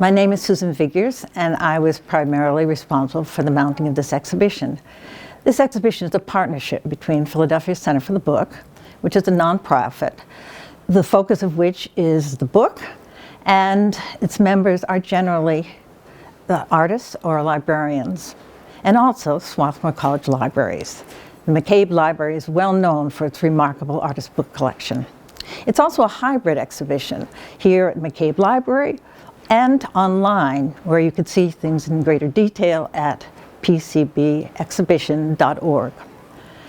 My name is Susan Figures, and I was primarily responsible for the mounting of this exhibition. This exhibition is a partnership between Philadelphia Center for the Book, which is a nonprofit, the focus of which is the book, and its members are generally the artists or librarians, and also Swarthmore College libraries. The McCabe Library is well known for its remarkable artist book collection. It's also a hybrid exhibition here at McCabe Library and online, where you could see things in greater detail at pcbexhibition.org.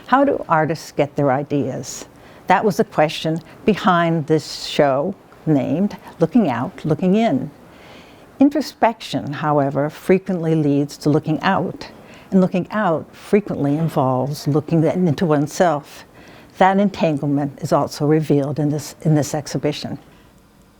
How do artists get their ideas? That was the question behind this show named Looking Out, Looking In. Introspection, however, frequently leads to looking out, and looking out frequently involves looking into oneself. That entanglement is also revealed in this exhibition.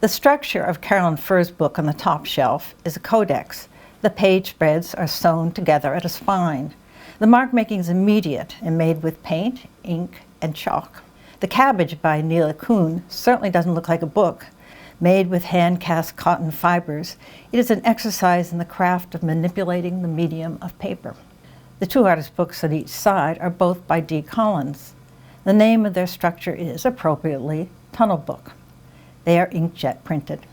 The structure of Carolyn Furr's book on the top shelf is a codex. The page spreads are sewn together at a spine. The mark making is immediate and made with paint, ink, and chalk. The Cabbage by Neela Kuhn certainly doesn't look like a book. Made with hand-cast cotton fibers, it is an exercise in the craft of manipulating the medium of paper. The two artist books on each side are both by D. Collins. The name of their structure is, appropriately, Tunnel Book. They are inkjet printed.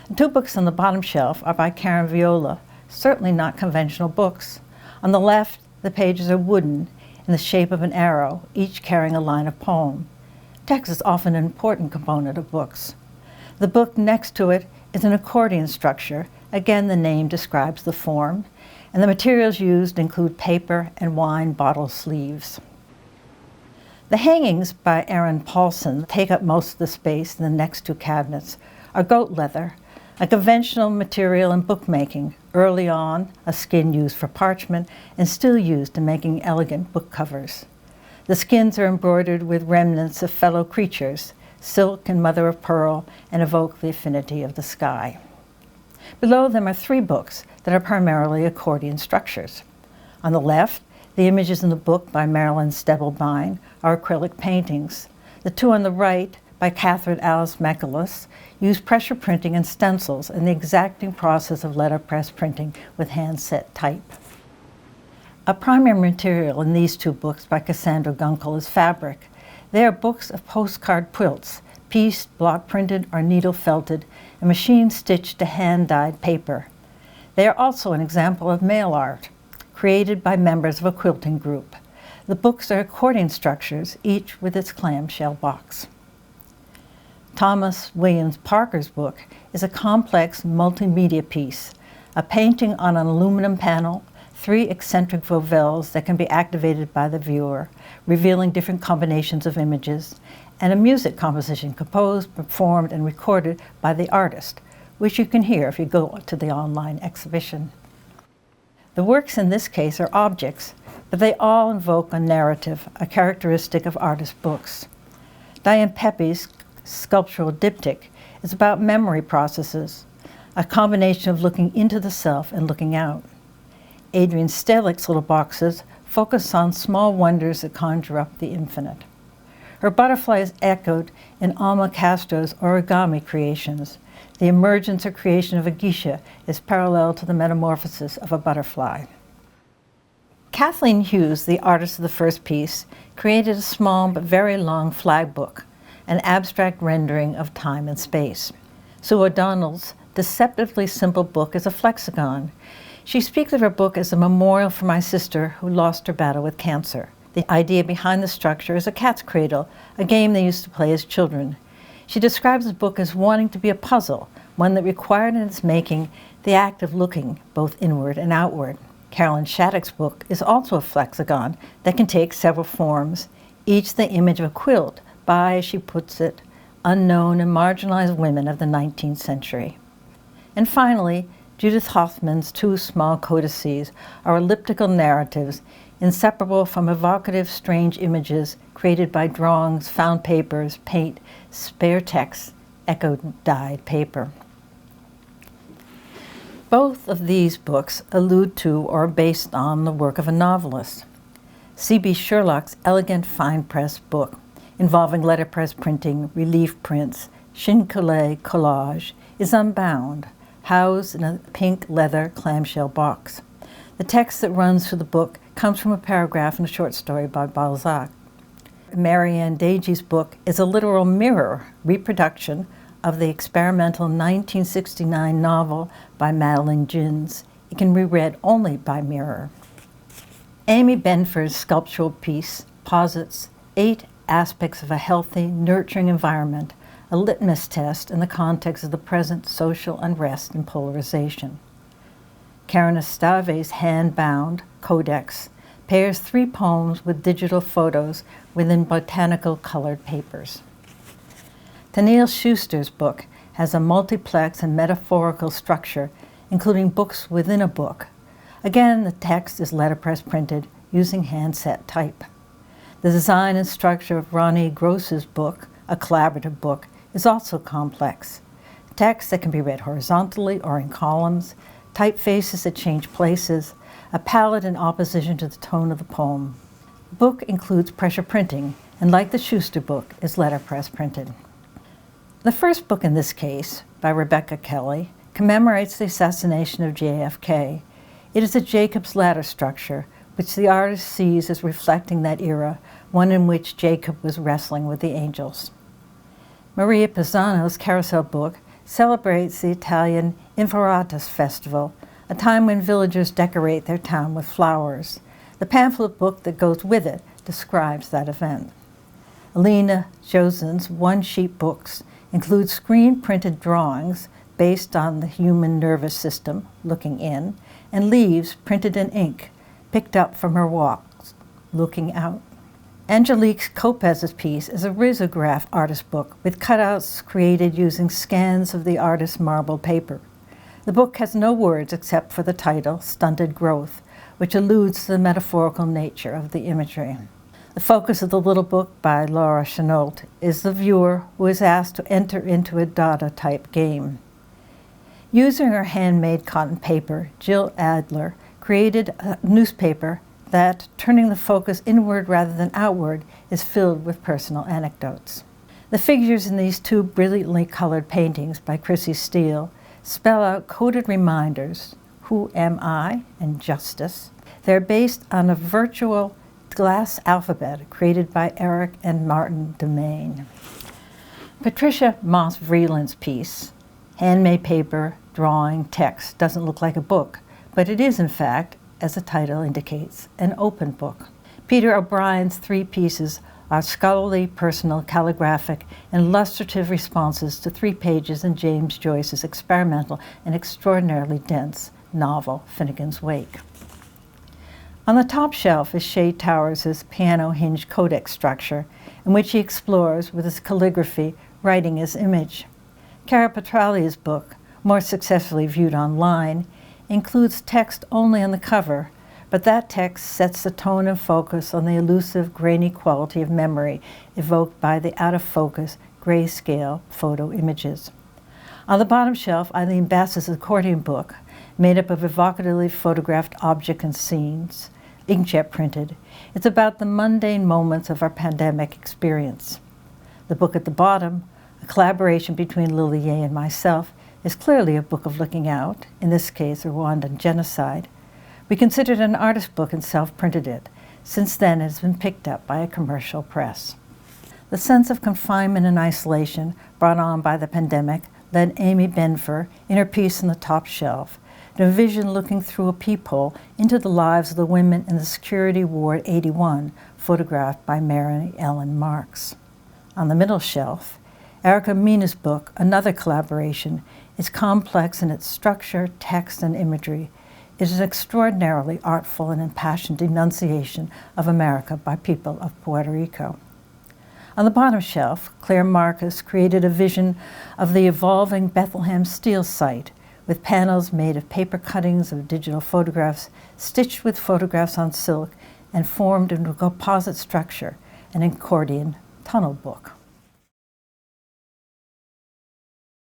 The two books on the bottom shelf are by Karen Viola, certainly not conventional books. On the left, the pages are wooden, in the shape of an arrow, each carrying a line of poem. Text is often an important component of books. The book next to it is an accordion structure. Again, the name describes the form, and the materials used include paper and wine bottle sleeves. The hangings by Aaron Paulson take up most of the space in the next two cabinets are goat leather, a conventional material in bookmaking, early on a skin used for parchment and still used in making elegant book covers. The skins are embroidered with remnants of fellow creatures, silk and mother of pearl, and evoke the affinity of the sky. Below them are three books that are primarily accordion structures. On the left, the images in the book by Marilyn Stebelbein are acrylic paintings. The two on the right, by Catherine Alice McAuliffe, use pressure printing and stencils in the exacting process of letterpress printing with hand-set type. A primary material in these two books by Cassandra Gunkel is fabric. They are books of postcard quilts, pieced, block printed, or needle felted, and machine stitched to hand-dyed paper. They are also an example of mail art, created by members of a quilting group. The books are accordion structures, each with its clamshell box. Thomas Williams Parker's book is a complex multimedia piece, a painting on an aluminum panel, three eccentric vovels that can be activated by the viewer, revealing different combinations of images, and a music composition composed, performed, and recorded by the artist, which you can hear if you go to the online exhibition. The works in this case are objects, but they all invoke a narrative, a characteristic of artist books. Diane Pepe's sculptural diptych is about memory processes, a combination of looking into the self and looking out. Adrian Stelich's little boxes focus on small wonders that conjure up the infinite. Her butterfly is echoed in Alma Castro's origami creations. The emergence or creation of a geisha is parallel to the metamorphosis of a butterfly. Kathleen Hughes, the artist of the first piece, created a small but very long flag book, an abstract rendering of time and space. Sue O'Donnell's deceptively simple book is a flexagon. She speaks of her book as a memorial for my sister who lost her battle with cancer. The idea behind the structure is a cat's cradle, a game they used to play as children. She describes the book as wanting to be a puzzle, one that required in its making the act of looking both inward and outward. Carolyn Shattuck's book is also a flexagon that can take several forms, each the image of a quilt by, as she puts it, unknown and marginalized women of the 19th century. And finally, Judith Hoffman's two small codices are elliptical narratives inseparable from evocative, strange images created by drawings, found papers, paint, spare text, echo-dyed paper. Both of these books allude to or are based on the work of a novelist. C.B. Sherlock's elegant fine-press book involving letterpress printing, relief prints, chincolet collage, is unbound, housed in a pink leather clamshell box. The text that runs through the book comes from a paragraph in a short story by Balzac. Marianne Dage's book is a literal mirror reproduction of the experimental 1969 novel by Madeline Gins. It can be read only by mirror. Amy Benford's sculptural piece posits 8 aspects of a healthy, nurturing environment, a litmus test in the context of the present social unrest and polarization. Karen Estave's hand-bound codex pairs 3 poems with digital photos within botanical colored papers. Tennille Schuster's book has a multiplex and metaphorical structure, including books within a book. Again, the text is letterpress printed using handset type. The design and structure of Ronnie Gross's book, a collaborative book, is also complex. Text that can be read horizontally or in columns, typefaces that change places, a palette in opposition to the tone of the poem. The book includes pressure printing, and like the Schuster book, is letterpress printed. The first book in this case, by Rebecca Kelly, commemorates the assassination of JFK. It is a Jacob's ladder structure, which the artist sees as reflecting that era, one in which Jacob was wrestling with the angels. Maria Pisano's Carousel book celebrates the Italian Inforatas festival, a time when villagers decorate their town with flowers. The pamphlet book that goes with it describes that event. Alina Josen's one-sheet books include screen-printed drawings based on the human nervous system, looking in, and leaves printed in ink, picked up from her walks, looking out. Angelique Copez's piece is a risograph artist book with cutouts created using scans of the artist's marble paper. The book has no words except for the title, Stunted Growth, which alludes to the metaphorical nature of the imagery. The focus of the little book by Laura Chenault is the viewer who is asked to enter into a Dada-type game. Using her handmade cotton paper, Jill Adler created a newspaper that, turning the focus inward rather than outward, is filled with personal anecdotes. The figures in these 2 brilliantly colored paintings by Chrissy Steele spell out coded reminders, who am I, and justice. They're based on a virtual glass alphabet created by Eric and Martin Domain. Patricia Moss Vreeland's piece, handmade paper, drawing, text, doesn't look like a book, but it is in fact, as the title indicates, an open book. Peter O'Brien's 3 pieces are scholarly, personal, calligraphic, and illustrative responses to 3 pages in James Joyce's experimental and extraordinarily dense novel, Finnegan's Wake. On the top shelf is Shay Towers' piano hinge codex structure, in which he explores, with his calligraphy, writing as image. Cara Petrali's book, more successfully viewed online, includes text only on the cover, but that text sets the tone and focus on the elusive, grainy quality of memory evoked by the out-of-focus, grayscale photo images. On the bottom shelf, Eileen Bass's accordion book, made up of evocatively photographed objects and scenes, inkjet printed. It's about the mundane moments of our pandemic experience. The book at the bottom, a collaboration between Lily Yeh and myself, is clearly a book of looking out, in this case, Rwandan genocide. We considered it an artist book and self-printed it. Since then, it has been picked up by a commercial press. The sense of confinement and isolation brought on by the pandemic led Amy Benford, in her piece on the top shelf, to envision looking through a peephole into the lives of the women in the Security Ward 81, photographed by Mary Ellen Marks. On the middle shelf, Erica Mina's book, another collaboration, is complex in its structure, text, and imagery. It is an extraordinarily artful and impassioned denunciation of America by people of Puerto Rico. On the bottom shelf, Claire Marcus created a vision of the evolving Bethlehem Steel site, with panels made of paper cuttings of digital photographs, stitched with photographs on silk, and formed into a composite structure, an accordion tunnel book.